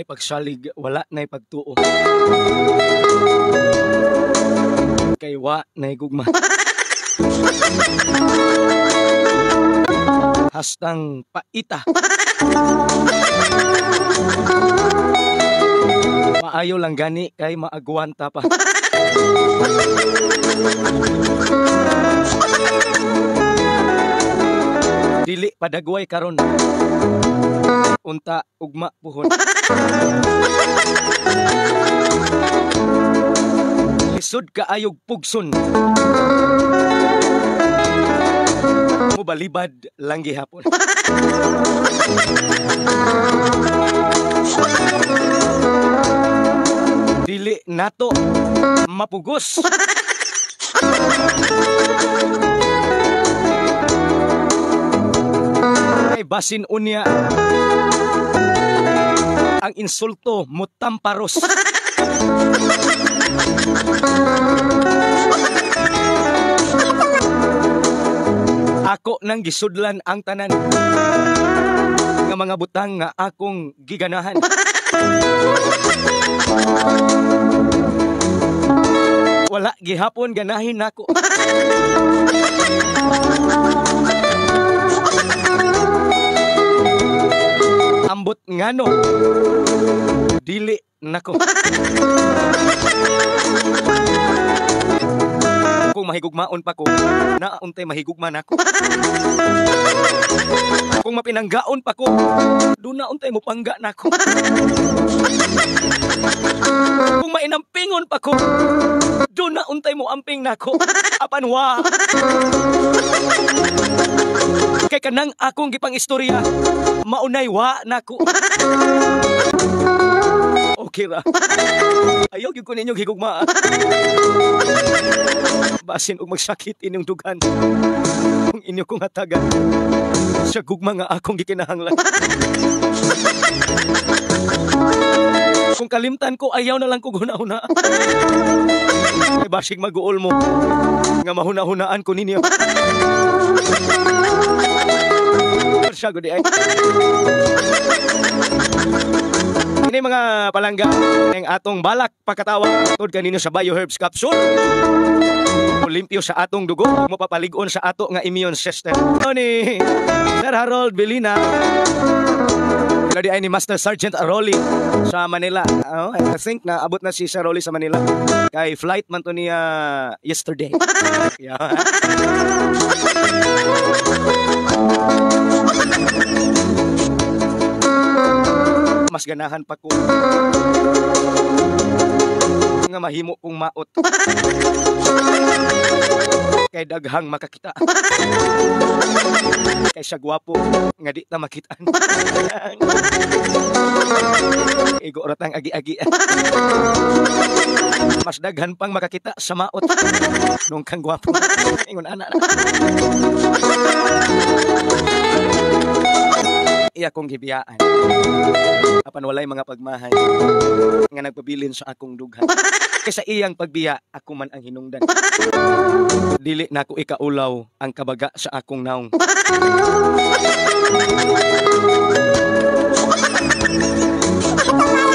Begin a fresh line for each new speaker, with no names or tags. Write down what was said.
nay pagsalig, wala nay pagtuo. Kay wa nay gugma. Hastang paita. Maayo lang gani kay maagwanta pa. Dili padagway karon. Unta ugma puhon. Lisod kaayog pugson. Mubalibad lang gihapon. Dili nato mapugos. Ay basin unya ang insulto mutamparos. Ako nang gisudlan ang tanan nga mga butang nga akong giganahan. Wala gihapon ganahin nako. Ambot ngano dili nako. Kung mahigugmaon pa ko, nauntay mahigugman ako. Kung mapinanggaon pa ko, doon nauntay mo pangga nako. Kung mainampingon pa ko, doon nauntay mo amping nako. Apan wa. Kay kanang akong gipang istorya, maunay wa nako. Okay ra. Ayaw gyud ko ninyong higugma. Basin og magsakit inyong dugan. Kung inyo kong hatagan sa gugma nga akong gikinahanglan. Kung kalimtan ko, ayaw na lang ko huna-huna. Ay basig mag-uol mo nga mahuna-hunaan ko ninyo. Siya gudi ay. Ini mga palangga ng atong balak pagkatawa tod kanino sa Bioherbs Capsule. Olimpio sa atong dugo, mapapalig-on sa ato nga immune system. Ni Sir Harold Belina. Ladi ay ni Master Sergeant Rolly sa Manila. I think na abot na si Sir Rolly sa Manila. Kay flight man to niya yesterday. Yeah. Mas ganahan pa ko nga mahimo kong maot. Kay daghang makakita. Kay sa gwapo nga di ta makitaan. Igo ratang agi-agi. Mas daghan pang makakita sa maot nung kang gwapo. Ingon ana. Iya kong gibiyaan. Apan walay mga pagmahay nga nagpabilin sa akong dughan. Kaysa iyang pagbiya, ako man ang hinungdan. Dili na ako ikaulaw ang kabaga sa akong naong.